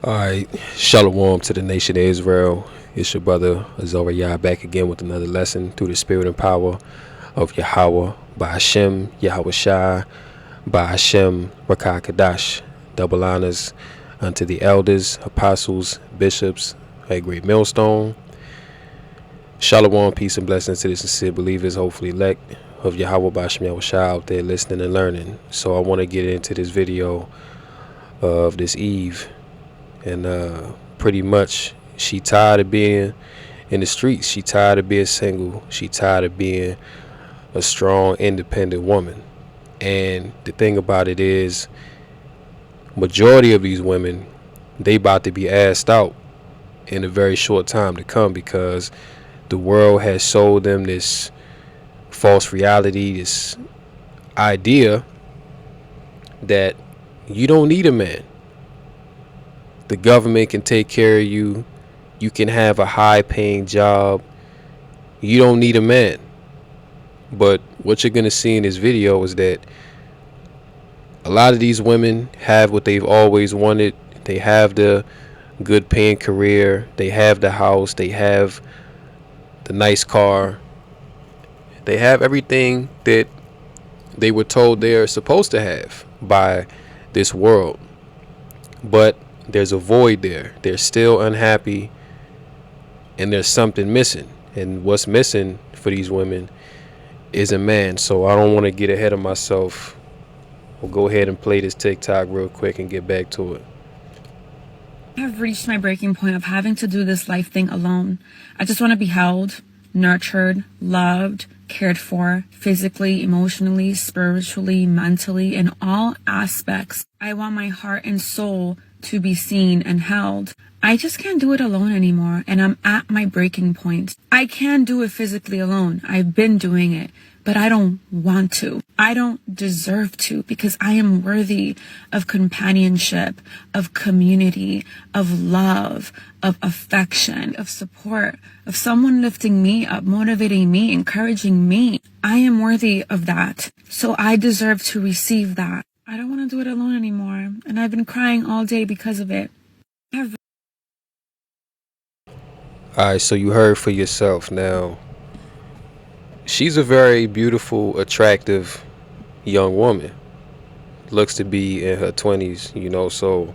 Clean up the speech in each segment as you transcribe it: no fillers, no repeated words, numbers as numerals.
All right, shalom to the nation of Israel. It's your brother Azariah back again with another lesson through the spirit and power of Yahweh by Hashem, Yahweh Shai, by Hashem, Rakah Kadash. Double honors unto the elders, apostles, bishops, a great millstone. Shalom, peace and blessings to the sincere believers, hopefully elect of Yahweh by Hashem, Yahweh Shai out there listening and learning. So I want to get into this video of this Eve. And pretty much she tired of being in the streets. She tired of being single. She tired of being a strong, independent woman. And the thing about it is, majority of these women, they about to be asked out in a very short time to come, because the world has sold them this false reality, this idea that you don't need a man. The government can take care of you. You can have a high-paying job. You don't need a man. But what you're going to see in this video is that a lot of these women have what they've always wanted. They have the good-paying career. They have the house. They have the nice car. They have everything that they were told they're supposed to have by this world. But there's a void there. They're still unhappy, and there's something missing. And what's missing for these women is a man. So I don't want to get ahead of myself. We'll go ahead and play this TikTok real quick and get back to it. I have reached my breaking point of having to do this life thing alone. I just want to be held, nurtured, loved, cared for, physically, emotionally, spiritually, mentally, in all aspects. I want my heart and soul to be seen and held. I just can't do it alone anymore, and I'm at my breaking point. I can do it physically alone. I've been doing it, but I don't want to. I don't deserve to, because I am worthy of companionship, of community, of love, of affection, of support, of someone lifting me up, motivating me, encouraging me. I am worthy of that, so I deserve to receive that. I don't want to do it alone anymore, and I've been crying all day because of it. Alright, so you heard for yourself. Now, she's a very beautiful, attractive young woman. Looks to be in her 20s, so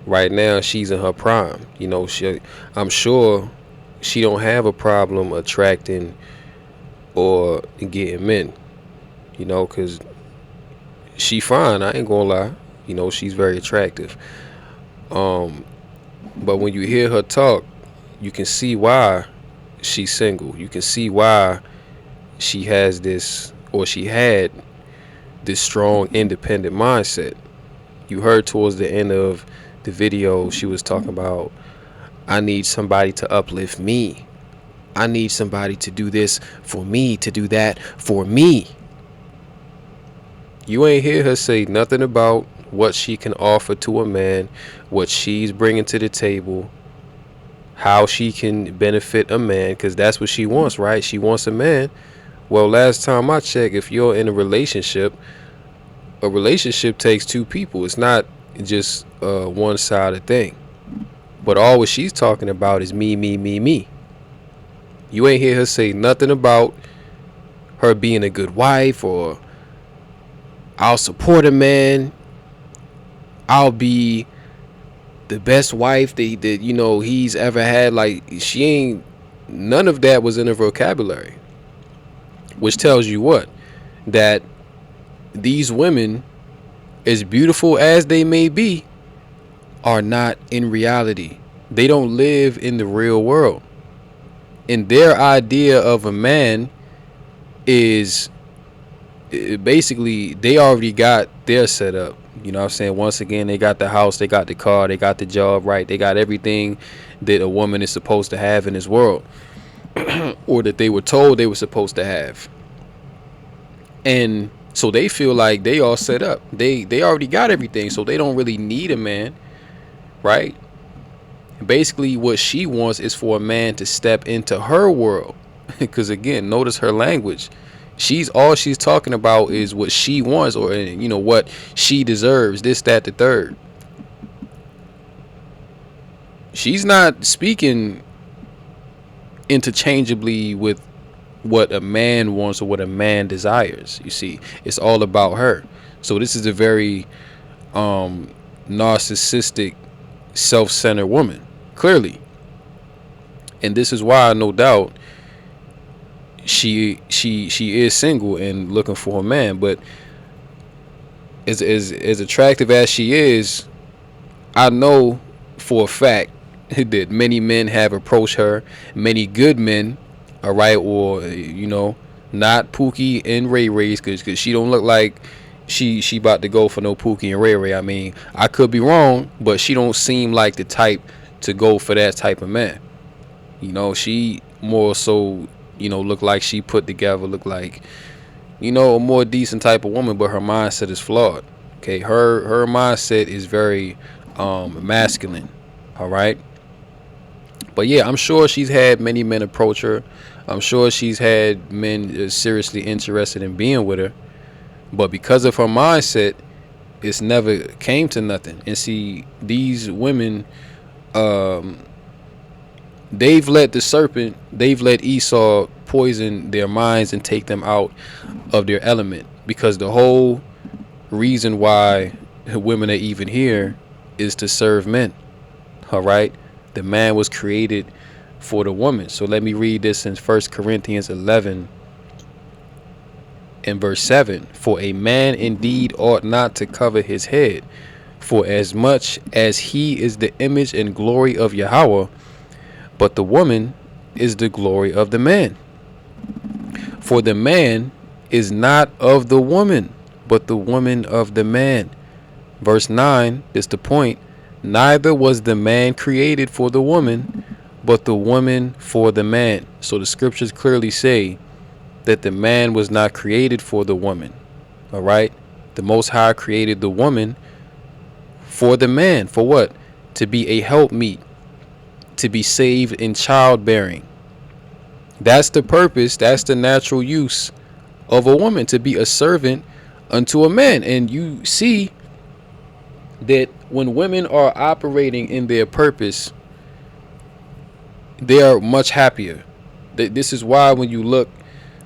right now she's in her prime. I'm sure she don't have a problem attracting or getting men, because she fine. I ain't gonna lie. She's very attractive. But when you hear her talk, you can see why she's single. You can see why she has this, or she had this strong, independent mindset. You heard towards the end of the video, she was talking about, I need somebody to uplift me. I need somebody to do this for me, to do that for me. You ain't hear her say nothing about what she can offer to a man, what she's bringing to the table, how she can benefit a man, because that's what she wants, right? She wants a man. Well, last time I checked, if you're in a relationship takes two people. It's not just one-sided thing. But all what she's talking about is me, me, me, me. You ain't hear her say nothing about her being a good wife, or I'll support a man, I'll be the best wife that he's ever had. Like, she ain't, none of that was in her vocabulary, which tells you what? That these women, as beautiful as they may be, are not in reality. They don't live in the real world, and their idea of a man is basically, they already got their setup. You know what I'm saying? Once again, they got the house, they got the car, they got the job, right? They got everything that a woman is supposed to have in this world, or that they were told they were supposed to have. And so they feel like they all set up. They already got everything, so they don't really need a man, right? Basically, what she wants is for a man to step into her world. Because again, notice her language. She's talking about is what she wants, or what she deserves, this, that, the third. She's not speaking interchangeably with what a man wants or what a man desires. You see, it's all about her. So this is a very narcissistic, self-centered woman, clearly. And this is why, no doubt, she is single and looking for a man. But as attractive as she is, I know for a fact that many men have approached her, many good men, all right, or not Pookie and Ray Ray's, because she don't look like she about to go for no Pookie and Ray Ray. I mean, I could be wrong, but she don't seem like the type to go for that type of man. She more so, look like she put together, look like, a more decent type of woman, but her mindset is flawed. Okay, her mindset is very masculine. All right. But yeah, I'm sure she's had many men approach her. I'm sure she's had men seriously interested in being with her. But because of her mindset, it's never came to nothing. And see, these women, they've let Esau poison their minds and take them out of their element. Because the whole reason why women are even here is to serve men. All right. The man was created for the woman. So let me read this in 1 Corinthians 11 and verse 7. For a man indeed ought not to cover his head, for as much as he is the image and glory of Yahweh, but the woman is the glory of the man. For the man is not of the woman, but the woman of the man. Verse 9 is the point. Neither was the man created for the woman, but the woman for the man. So the scriptures clearly say that the man was not created for the woman. All right. The Most High created the woman for the man. For what? To be a helpmeet, to be saved in childbearing. That's the purpose. That's the natural use of a woman, to be a servant unto a man. And you see that when women are operating in their purpose, they are much happier. This is why when you look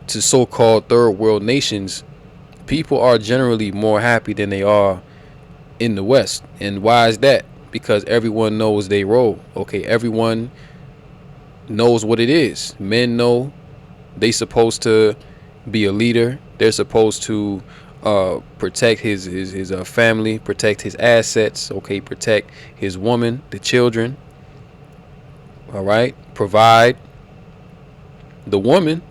to so-called third world nations, people are generally more happy than they are in the West. And why is that? Because everyone knows their role. Okay, everyone knows what it is. Men know they supposed to be a leader. They're supposed to protect his family, protect his assets, okay, protect his woman, the children, all right, provide. The woman,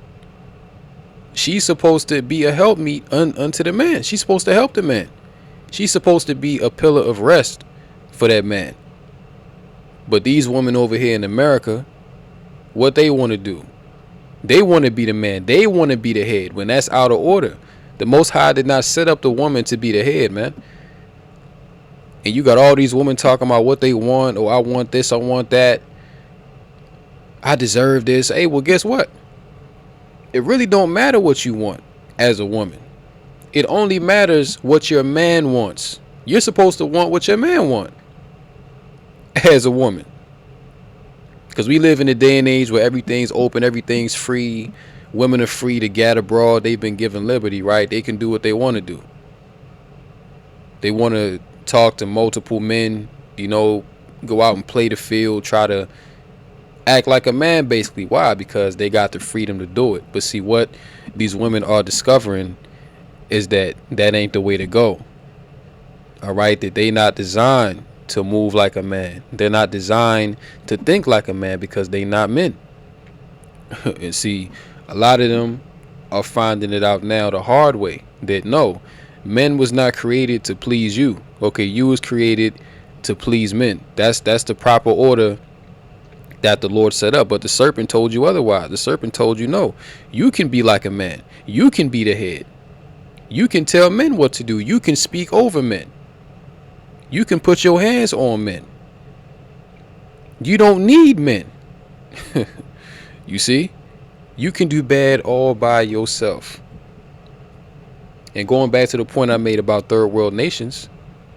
she's supposed to be a helpmeet unto the man. She's supposed to help the man. She's supposed to be a pillar of rest for that man. But these women over here in America, what they want to do, they want to be the man. They want to be the head, when that's out of order. The Most High did not set up the woman to be the head, man. And you got all these women talking about what they want. Oh, I want this, I want that, I deserve this. Hey, well, guess what? It really don't matter what you want as a woman. It only matters what your man wants. You're supposed to want what your man wants as a woman. Because we live in a day and age where everything's open, everything's free. Women are free to gather abroad. They've been given liberty, right? They can do what they want to do. They want to talk to multiple men, go out and play the field, try to act like a man, basically. Why? Because they got the freedom to do it. But see, what these women are discovering is that ain't the way to go. All right? That they not designed to move like a man. They're not designed to think like a man, because they not men. And see, a lot of them are finding it out now the hard way, that no, men was not created to please you. Okay, you was created to please men. That's the proper order that the Lord set up. But the serpent told you otherwise. The serpent told you, no, you can be like a man. You can be the head. You can tell men what to do. You can speak over men. You can put your hands on men. You don't need men. You see? You can do bad all by yourself. And going back to the point I made about third world nations,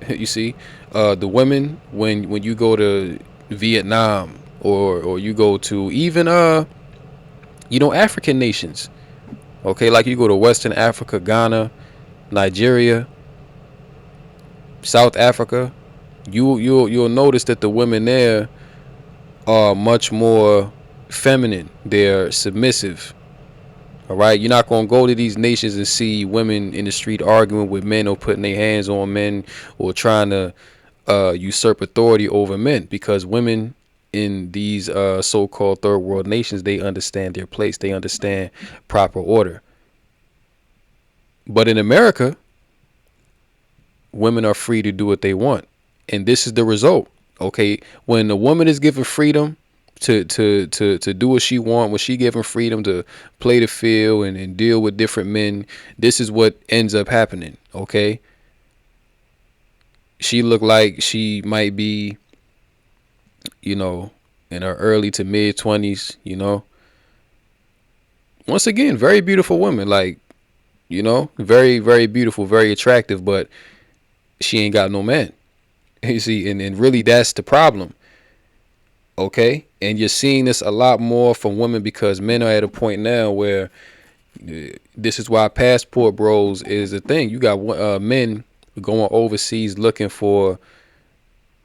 you see, the women, when you go to Vietnam, or you go to even African nations. Okay, like you go to Western Africa, Ghana, Nigeria, South Africa. You'll notice that the women there are much more feminine. They're submissive. All right, you're not gonna go to these nations and see women in the street arguing with men or putting their hands on men or trying to usurp authority over men, because women in these so-called third world nations, they understand their place. They understand proper order. But in America, women are free to do what they want, and this is the result. Okay, when a woman is given freedom to do what she want, when she given freedom to play the field and deal with different men, this is what ends up happening. Okay, she looked like she might be, you know, in her early to mid 20s. Once again, very beautiful woman, like, very, very beautiful, very attractive, but she ain't got no man. You see, and really that's the problem. Okay, and you're seeing this a lot more from women because men are at a point now where this is why passport bros is a thing. You got men going overseas looking for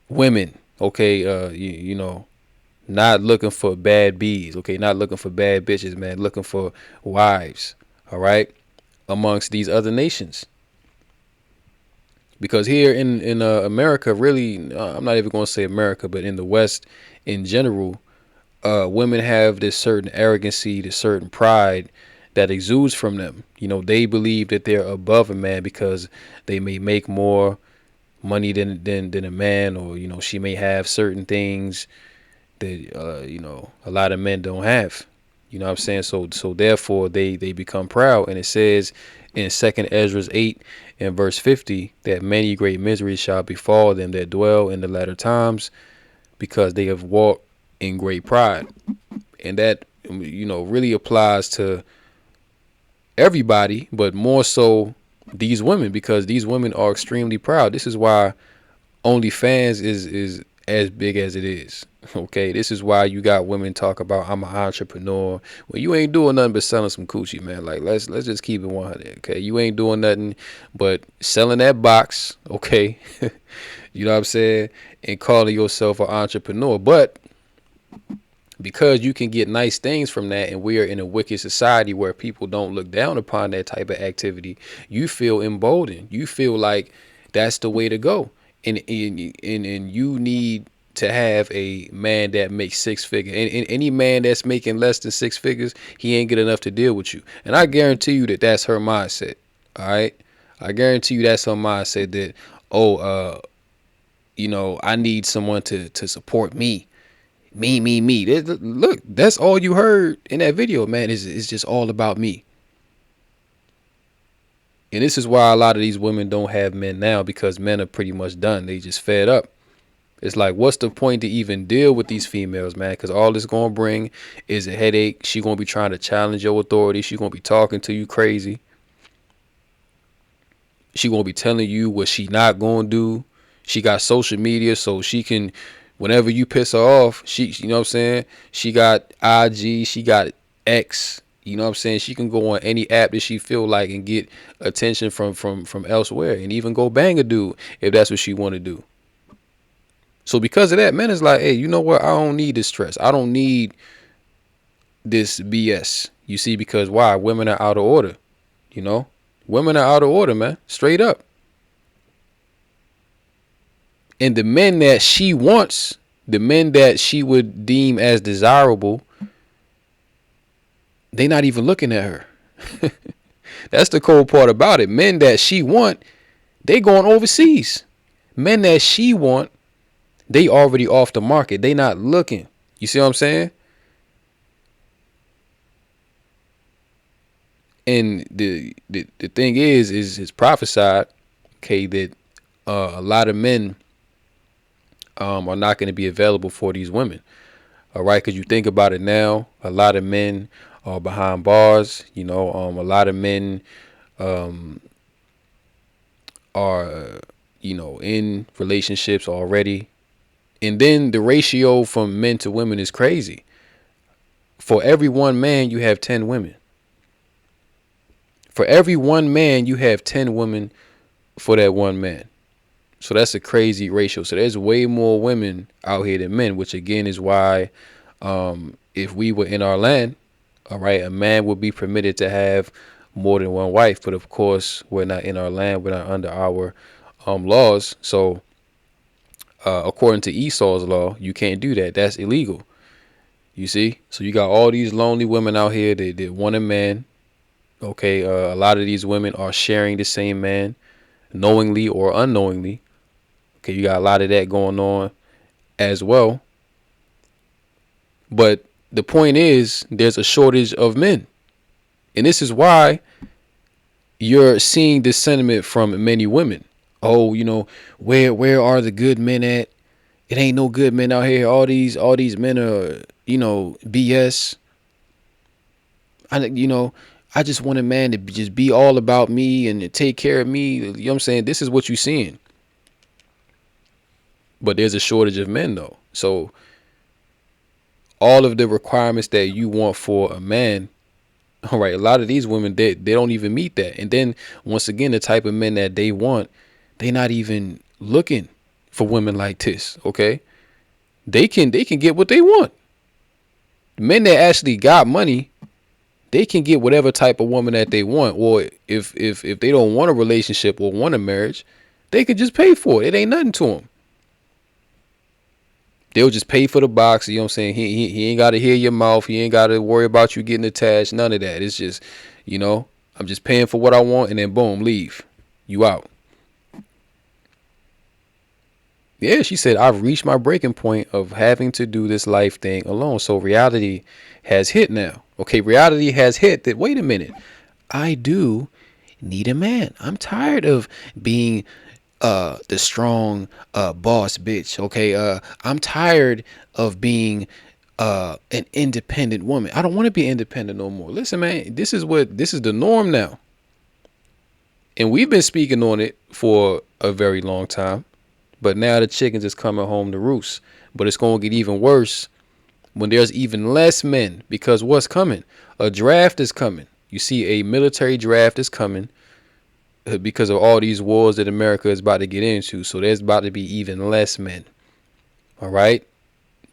women. Okay, not looking for bad bees. Okay, not looking for bad bitches, man. Looking for wives. All right, amongst these other nations. Because here in America, really, I'm not even going to say America, but in the West in general, women have this certain arrogancy, this certain pride that exudes from them. They believe that they're above a man because they may make more money than a man, or she may have certain things that a lot of men don't have. You know what I'm saying? So therefore they become proud, and it says in Second Ezra 8 and verse 50 that many great miseries shall befall them that dwell in the latter times, because they have walked in great pride. And that really applies to everybody, but more so these women, because these women are extremely proud. This is why OnlyFans is as big as it is. Okay, this is why you got women talk about I'm an entrepreneur when you ain't doing nothing but selling some coochie, man. Like let's just keep it 100. Okay, you ain't doing nothing but selling that box. Okay, you know what I'm saying, and calling yourself an entrepreneur, but because you can get nice things from that, and we are in a wicked society where people don't look down upon that type of activity, you feel emboldened. You feel like that's the way to go, and you need to have a man that makes six figures. And any man that's making less than six figures, he ain't good enough to deal with you. And I guarantee you that that's her mindset. All right, I guarantee you that's her mindset that, I need someone to support me. Me. Look, that's all you heard in that video, man. Is just all about me. And this is why a lot of these women don't have men now, because men are pretty much done. They just fed up. It's like, what's the point to even deal with these females, man? Because all it's going to bring is a headache. She going to be trying to challenge your authority. She going to be talking to you crazy. She going to be telling you what she not going to do. She got social media, so she can, whenever you piss her off, you know what I'm saying? She got IG, she got X, you know what I'm saying? She can go on any app that she feel like and get attention from elsewhere, and even go bang a dude if that's what she want to do. So because of that, man is like, hey, you know what? I don't need this stress. I don't need this BS. You see, because why? Women are out of order, Women are out of order, man. Straight up. And the men that she wants, the men that she would deem as desirable, they not even looking at her. That's the cold part about it. Men that she want, they going overseas. Men that she want, they already off the market. They not looking. You see what I'm saying? And the thing is prophesied, okay, that a lot of men are not going to be available for these women. All right, because you think about it now, a lot of men are behind bars. A lot of men are in relationships already, And then the ratio from men to women is crazy. For every one man, you have 10 women. For every one man, you have 10 women for that one man. So that's a crazy ratio. So there's way more women out here than men, which again is why if we were in our land, all right, a man would be permitted to have more than one wife. But of course, we're not in our land. We're not under our laws. So according to Esau's law, you can't do that. That's illegal. You see? So you got all these lonely women out here that want a man. Okay, a lot of these women are sharing the same man, knowingly or unknowingly. Okay, you got a lot of that going on as well. But the point is, there's a shortage of men. And this is why you're seeing this sentiment from many women. Oh, where are the good men at? It ain't no good men out here. All these men are, BS. I just want a man to just be all about me and to take care of me. You know what I'm saying? This is what you're seeing. But there's a shortage of men though. So all of the requirements that you want for a man, all right, a lot of these women, they don't even meet that. And then once again, the type of men that they want, they not even looking for women like this. Okay. They can get what they want. Men that actually got money, they can get whatever type of woman that they want. Or if they don't want a relationship or want a marriage, they can just pay for it. It ain't nothing to them. They'll just pay for the box. You know what I'm saying? He ain't got to hear your mouth. He ain't got to worry about you getting attached. None of that. It's just, I'm just paying for what I want, and then boom, leave. You out. Yeah, she said, I've reached my breaking point of having to do this life thing alone. So reality has hit now. Okay, reality has hit that, wait a minute, I do need a man. I'm tired of being the strong boss bitch. Okay, I'm tired of being an independent woman. I don't want to be independent no more. Listen, man, this is the norm now. And we've been speaking on it for a very long time. But now the chickens is coming home to roost. But it's going to get even worse when there's even less men, because what's coming? A draft is coming. You see, a military draft is coming because of all these wars that America is about to get into. So there's about to be even less men. All right.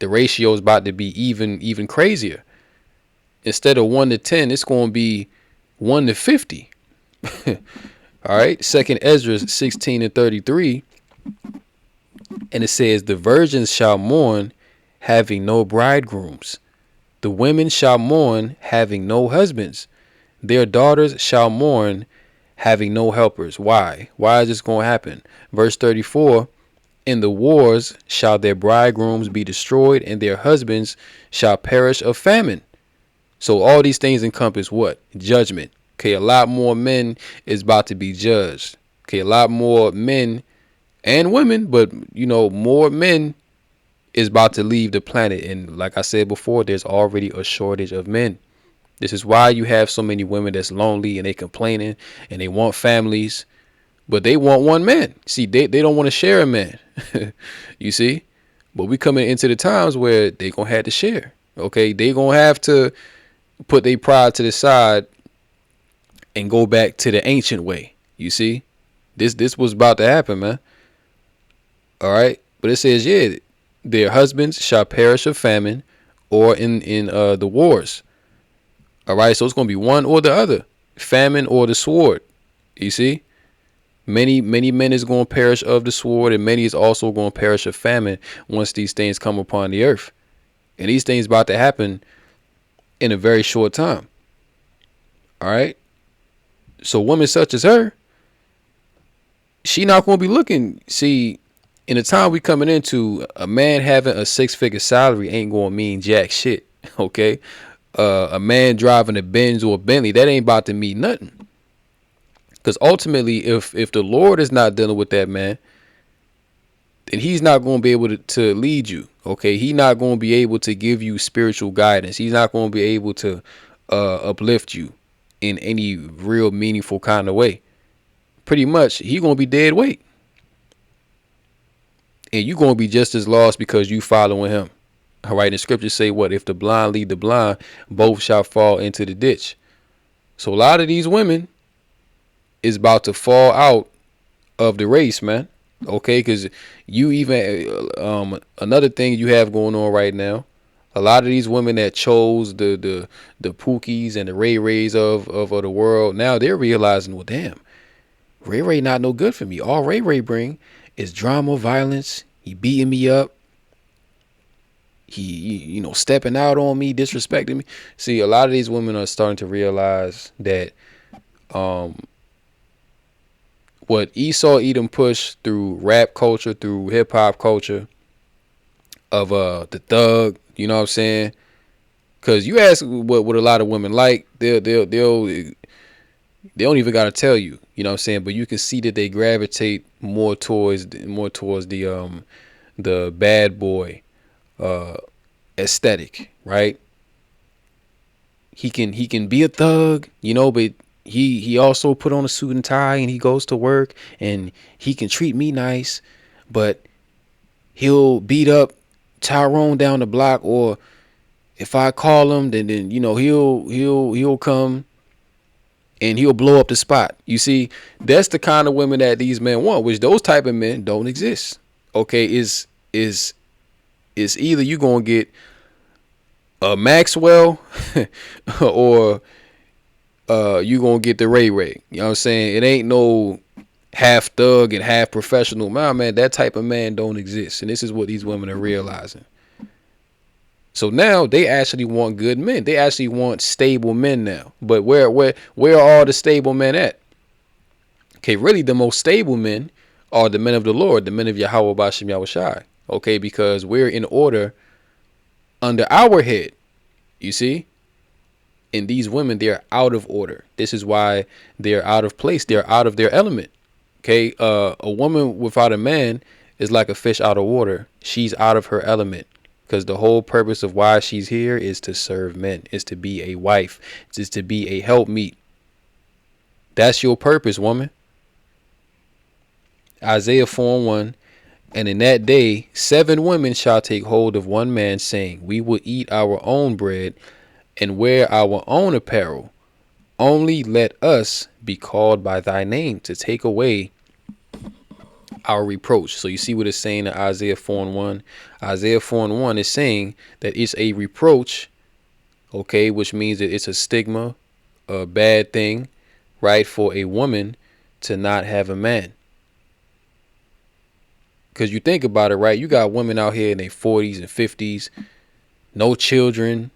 The ratio is about to be even crazier. Instead of 1 to 10, it's going to be 1 to 50. All right. Second Ezra 16 and 33. And it says, the virgins shall mourn, having no bridegrooms. The women shall mourn, having no husbands. Their daughters shall mourn, having no helpers. Why? Why is this going to happen? Verse 34, in the wars shall their bridegrooms be destroyed, and their husbands shall perish of famine. So all these things encompass what? Judgment. Okay, a lot more men is about to be judged. Okay, a lot more men and women, but more men is about to leave the planet. And like I said before, there's already a shortage of men. This is why you have so many women that's lonely and they complaining and they want families, but they want one man. See, they don't want to share a man. You see? But we coming into the times where they gonna have to share. Okay, they gonna have to put their pride to the side and go back to the ancient way. You see? This was about to happen, man. All right. But it says, yeah, their husbands shall perish of famine or in the wars. All right. So it's going to be one or the other, famine or the sword. You see, many men is going to perish of the sword, and many is also going to perish of famine once these things come upon the earth. And these things about to happen in a very short time. All right. So women such as her, she not going to be looking. See, in the time we coming into, a man having a 6-figure salary ain't gonna mean jack shit. Okay, a man driving a Benz or a Bentley, that ain't about to mean nothing. Because ultimately, if the Lord is not dealing with that man, then he's not gonna be able to lead you. Okay, he's not gonna be able to give you spiritual guidance. He's not gonna be able to uplift you in any real meaningful kind of way. Pretty much, he gonna be dead weight. and you gonna be just as lost because you following him. All right, the scriptures say what? If the blind lead the blind, both shall fall into the ditch. So a lot of these women is about to fall out of the race, man. Okay, because you even another thing you have going on right now. A lot of these women that chose the Pookies and the Ray Rays of the world, now they're realizing, well, damn, Ray Ray not no good for me. All Ray Ray bring is drama, violence. He beating me up. He, stepping out on me, disrespecting me. See, a lot of these women are starting to realize that what Esau Edom pushed through rap culture, through hip hop culture of the thug, you know what I'm saying? Cause you ask what a lot of women like, they don't even gotta tell you, you know what I'm saying? But you can see that they gravitate more towards the bad boy aesthetic, right? He can be a thug, but he also put on a suit and tie and he goes to work and he can treat me nice, but he'll beat up Tyrone down the block, or if I call him, then he'll come and he'll blow up the spot. You see, that's the kind of women that these men want, which those type of men don't exist. Okay, is either you gonna get a Maxwell or you gonna get the Ray Ray. You know what I'm saying? It ain't no half thug and half professional. Man, that type of man don't exist. And this is what these women are realizing. So now they actually want good men. They actually want stable men now. But where are all the stable men at? Okay, really the most stable men are the men of the Lord, the men of Yahweh Bashem Yahushai. Okay, because we're in order under our head. You see? And these women, they're out of order. This is why they're out of place. They're out of their element. Okay, a woman without a man is like a fish out of water. She's out of her element. Because the whole purpose of why she's here is to serve men, is to be a wife, is to be a helpmeet. That's your purpose, woman. Isaiah 4:1. And in that day, 7 women shall take hold of one man, saying, we will eat our own bread and wear our own apparel. Only let us be called by thy name to take away our reproach. So you see what it's saying in Isaiah 4:1. Isaiah 4:1 is saying that it's a reproach, okay, which means that it's a stigma, a bad thing, right, for a woman to not have a man. Because you think about it, right, you got women out here in their 40s and 50s, no children,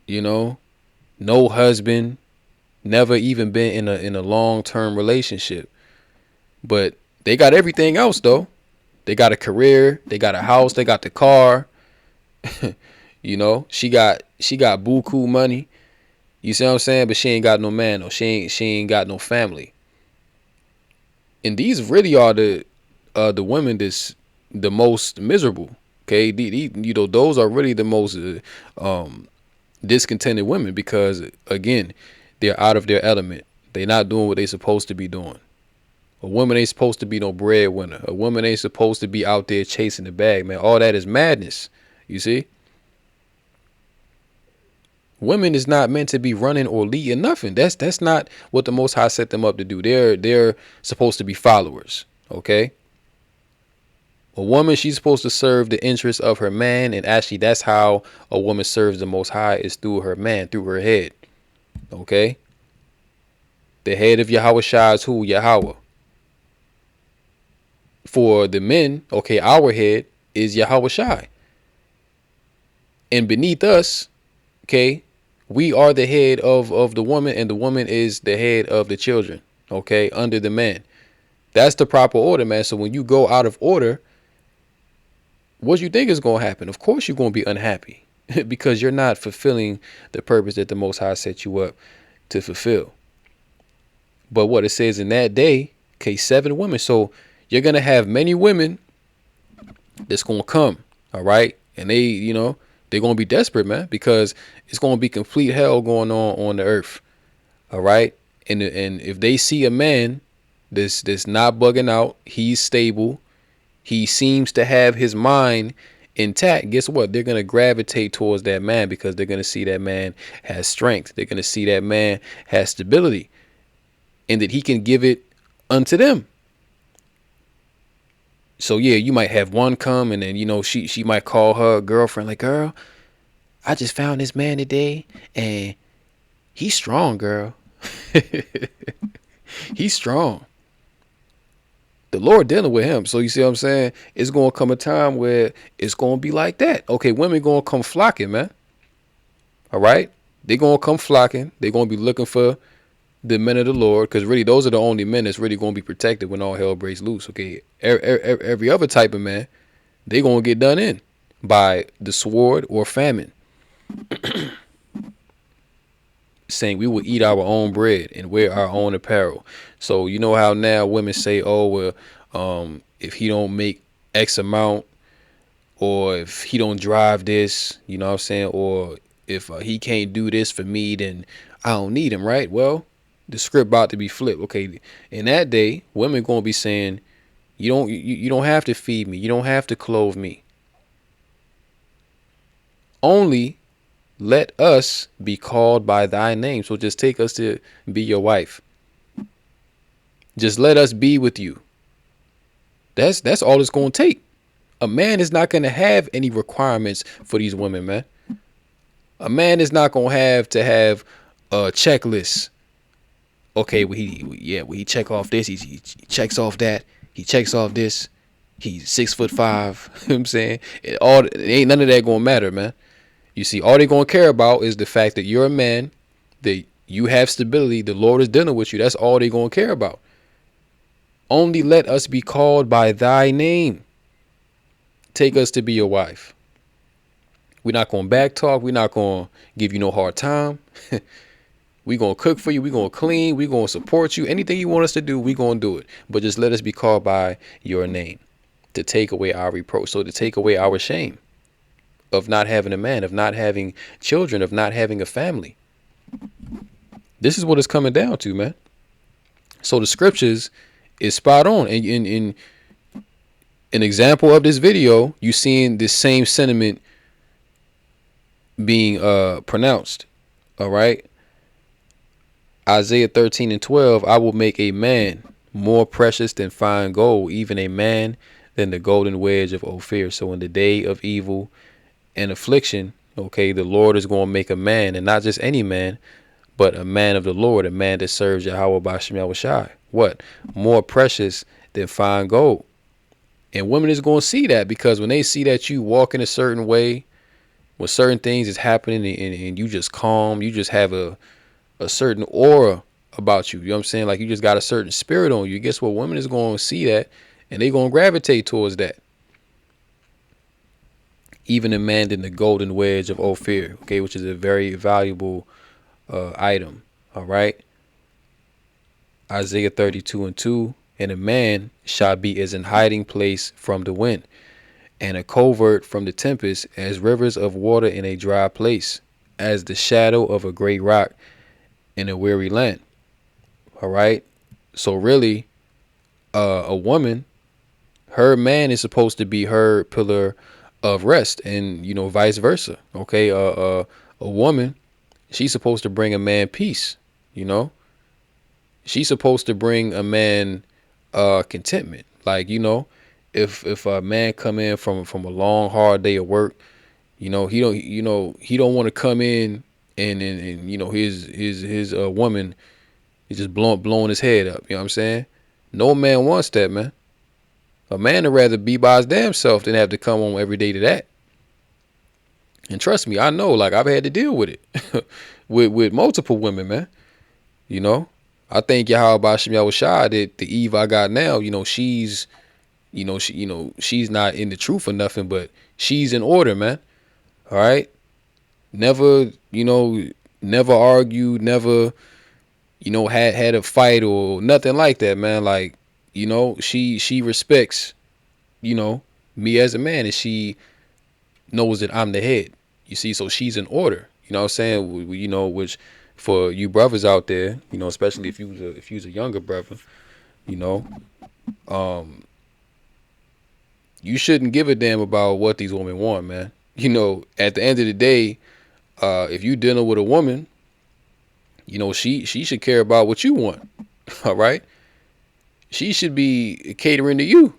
no husband, never even been in a long-term relationship. But they got everything else though. They got a career, they got a house, they got the car. She got buku money. You see what I'm saying? But she ain't got no man, or she ain't got no family. And these really are the women that's the most miserable. Okay, those are really the most discontented women, because again, they're out of their element. They're not doing what they're supposed to be doing. A woman ain't supposed to be no breadwinner. A woman ain't supposed to be out there chasing the bag, man. All that is madness. You see? Women is not meant to be running or leading nothing. That's not what the Most High set them up to do. They're supposed to be followers. Okay? A woman, she's supposed to serve the interests of her man, and actually that's how a woman serves the Most High, is through her man, through her head. Okay? The head of Yahweh Shai is who? Yahweh. For the men, okay, our head is Yahweh Shai. And beneath us, okay, we are the head of the woman, and the woman is the head of the children, okay, under the man. That's the proper order, man. So when you go out of order, what you think is going to happen? Of course you're going to be unhappy because you're not fulfilling the purpose that the Most High set you up to fulfill. But what it says in that day, okay, 7 women. So you're going to have many women that's going to come, all right? And they're going to be desperate, man, because it's going to be complete hell going on the earth, all right? And if they see a man that's not bugging out, he's stable, he seems to have his mind intact, guess what? They're going to gravitate towards that man because they're going to see that man has strength. They're going to see that man has stability and that he can give it unto them. So yeah, you might have one come and then, she might call her girlfriend like, girl, I just found this man today and he's strong, girl. He's strong. The Lord dealing with him. So you see what I'm saying? It's going to come a time where it's going to be like that. Okay, women going to come flocking, man. All right? They're going to come flocking. They're going to be looking for the men of the Lord, because really those are the only men that's really going to be protected when all hell breaks loose. Okay, every other type of man, they going to get done in by the sword or famine. Saying we will eat our own bread and wear our own apparel. So you know how now women say, oh well, if he don't make X amount, or if he don't drive this, you know what I'm saying, or if he can't do this for me, then I don't need him, right? Well, the script about to be flipped. Okay, in that day, women gonna be saying, you don't have to feed me, you don't have to clothe me. Only let us be called by thy name. So just take us to be your wife. Just let us be with you. That's all it's gonna take. A man is not gonna have any requirements for these women, man. A man is not gonna have to have a checklist. Okay, he check off this, he checks off that, he checks off this, he's 6'5". You know what I'm saying? It ain't none of that gonna matter, man. You see, all they gonna care about is the fact that you're a man, that you have stability, the Lord is dealing with you. That's all they gonna care about. Only let us be called by thy name. Take us to be your wife. We're not gonna back talk. We're not gonna give you no hard time. We gonna cook for you. We gonna clean. We gonna support you. Anything you want us to do, we gonna do it. But just let us be called by your name, to take away our reproach. So to take away our shame of not having a man, of not having children, of not having a family. This is what it's coming down to, man. So the scriptures is spot on. And in an example of this video, you seeing this same sentiment being pronounced. All right. Isaiah 13:12, I will make a man more precious than fine gold, even a man than the golden wedge of Ophir. So in the day of evil and affliction, okay, the Lord is going to make a man, and not just any man, but a man of the Lord, a man that serves Yahweh by Shem Yahushai. What? More precious than fine gold. And women is going to see that, because when they see that you walk in a certain way, when certain things is happening, and you just calm, you just have a certain aura about you. You know what I'm saying? Like you just got a certain spirit on you. Guess what? Women is going to see that, and they going to gravitate towards that. Even a man in the golden wedge of Ophir, okay, which is a very valuable item. All right. Isaiah 32:2, and a man shall be as an hiding place from the wind, and a covert from the tempest, as rivers of water in a dry place, as the shadow of a great rock in a weary land. All right. So really, a woman, her man is supposed to be her pillar of rest, and vice versa. Okay. A woman, she's supposed to bring a man peace. She's supposed to bring a man contentment. Like, if a man come in from a long hard day of work, he don't want to come in and his woman is just blowing his head up. You know what I'm saying? No man wants that, man. A man would rather be by his damn self than have to come home every day to that. And trust me, I know, like I've had to deal with it with multiple women, man. I thank Yahweh by Shem Yahushua that the Eve I got now, she's she's not in the truth or nothing, but she's in order, man. All right. Never, never argued, never, had a fight or nothing like that, man. Like, she respects, me as a man, and she knows that I'm the head. You see, so she's in order. You know what I'm saying? Which for you brothers out there, especially if you was a younger brother, you shouldn't give a damn about what these women want, man. You know, at the end of the day, if you dealing with a woman, you know, she should care about what you want. All right, she should be catering to you.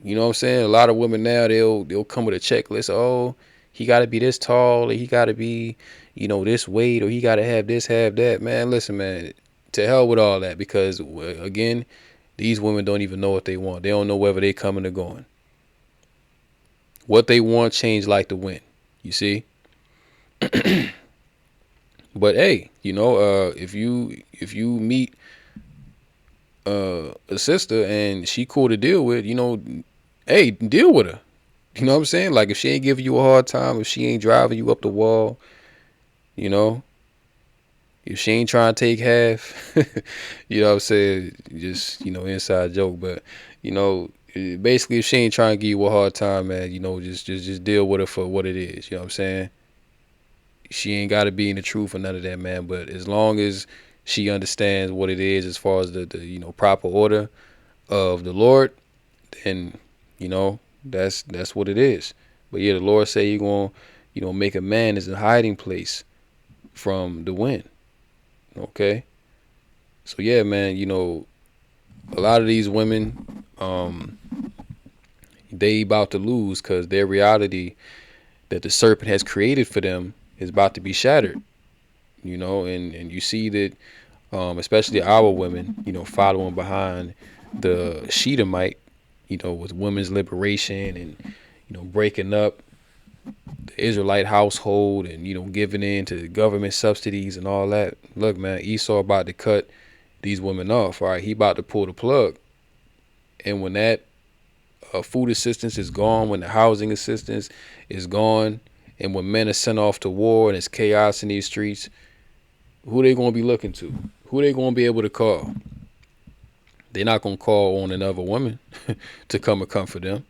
You know what I'm saying? A lot of women now, they'll come with a checklist. Oh, he got to be this tall, or he got to be, you know, this weight, or he got to have this, have that. Man, listen, man, to hell with all that, because again, these women don't even know what they want. They don't know whether they coming or going. What they want change like the wind. You see? But hey, you know, if you meet a sister and she cool to deal with, you know, hey, deal with her. You know what I'm saying? Like if she ain't giving you a hard time, if she ain't driving you up the wall, you know, if she ain't trying to take half, you know what I'm saying? Just, you know, inside joke, but you know, basically if she ain't trying to give you a hard time, man, you know, just deal with her for what it is. You know what I'm saying? She ain't got to be in the truth or none of that, man. But as long as she understands what it is as far as the you know proper order of the Lord, then you know that's what it is. But yeah, the Lord say He gonna you know make a man as a hiding place from the wind. Okay, so yeah, man, you know a lot of these women, they about to lose because their reality that the serpent has created for them is about to be shattered. You know, and you see that, especially our women, you know, following behind the Shedemite, you know, with women's liberation and you know breaking up the Israelite household and you know giving in to government subsidies and all that. Look, man, Esau about to cut these women off. All right, he about to pull the plug, and when that food assistance is gone, when the housing assistance is gone, and when men are sent off to war and it's chaos in these streets, who they gonna be looking to? Who they gonna be able to call? They're not gonna call on another woman to come and comfort them.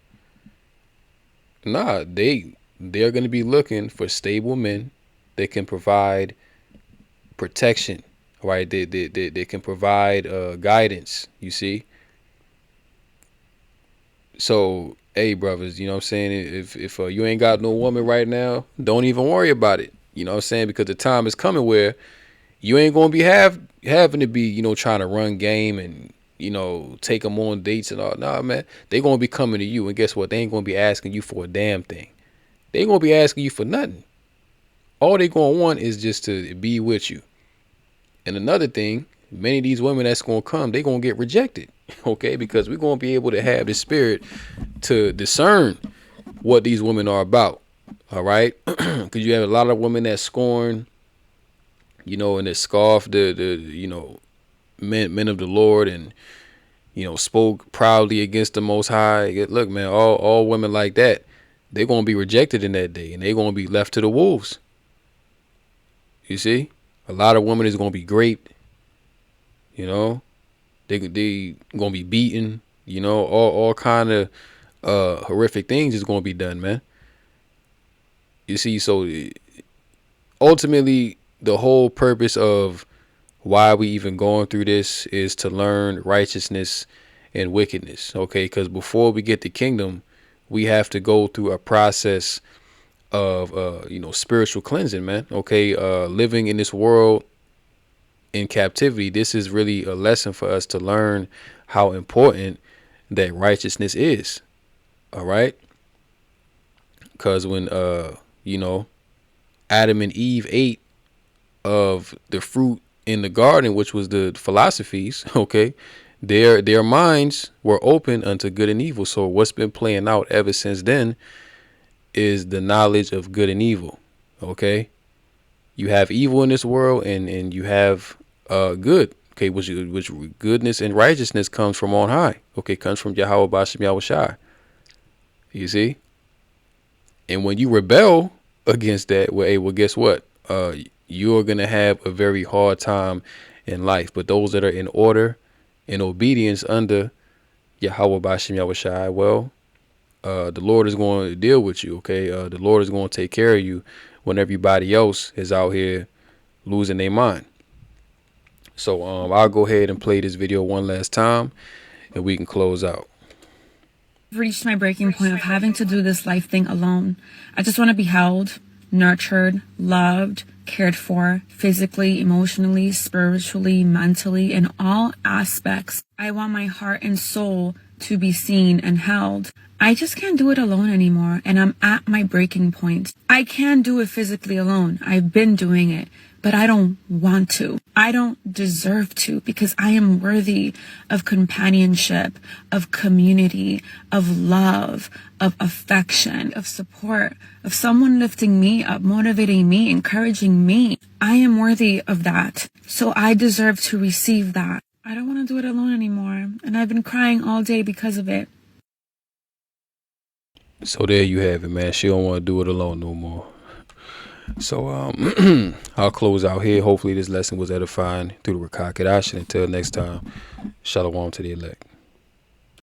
Nah, they're gonna be looking for stable men that can provide protection. Right? They can provide guidance. You see. So hey, brothers, you know what I'm saying? If you ain't got no woman right now, don't even worry about it. You know what I'm saying? Because the time is coming where you ain't gonna be having to be, you know, trying to run game and you know take them on dates and all. Nah, man, they gonna be coming to you, and guess what? They ain't gonna be asking you for a damn thing. They gonna be asking you for nothing. All they gonna want is just to be with you. And another thing, many of these women that's gonna come, they gonna get rejected. Okay, because we're gonna be able to have the spirit to discern what these women are about. All right, because you have a lot of women that scorn, you know, and that scoff the you know men of the Lord, and you know spoke proudly against the Most High. Look, man, all women like that, they're gonna be rejected in that day, and they're gonna be left to the wolves. You see, a lot of women is gonna be great. You know, they gonna be beaten. You know, all kind of horrific things is gonna be done, man. You see, so ultimately, the whole purpose of why we even going through this is to learn righteousness and wickedness. Okay, because before we get the kingdom, we have to go through a process of you know spiritual cleansing, man. Okay, living in this world in captivity, this is really a lesson for us to learn how important that righteousness is. All right, because when you know Adam and Eve ate of the fruit in the garden, which was the philosophies, okay, their minds were open unto good and evil. So what's been playing out ever since then is the knowledge of good and evil. Okay, you have evil in this world, and you have good. Okay, which goodness and righteousness comes from on high. Okay, comes from Yahweh Bashem Yahweh Shai. You see, and when you rebel against that, well, hey, well, guess what? You're gonna have a very hard time in life. But those that are in order and obedience under Yahweh Bashem Yahweh Shai, well, the Lord is going to deal with you. Okay, the Lord is going to take care of you when everybody else is out here losing their mind. So I'll go ahead and play this video one last time, and we can close out. I've reached my breaking point of having to do this life thing alone. I just want to be held, nurtured, loved, cared for, physically, emotionally, spiritually, mentally, in all aspects. I want my heart and soul to be seen and held. I just can't do it alone anymore, and I'm at my breaking point. I can do it physically alone. I've been doing it, but I don't want to. I don't deserve to, because I am worthy of companionship, of community, of love, of affection, of support, of someone lifting me up, motivating me, encouraging me. I am worthy of that. So I deserve to receive that. I don't want to do it alone anymore, and I've been crying all day because of it. So there you have it, man. She don't want to do it alone no more. So I'll close out here. Hopefully this lesson was edifying through the Rakak Ashin. Until next time, shalom to the elect.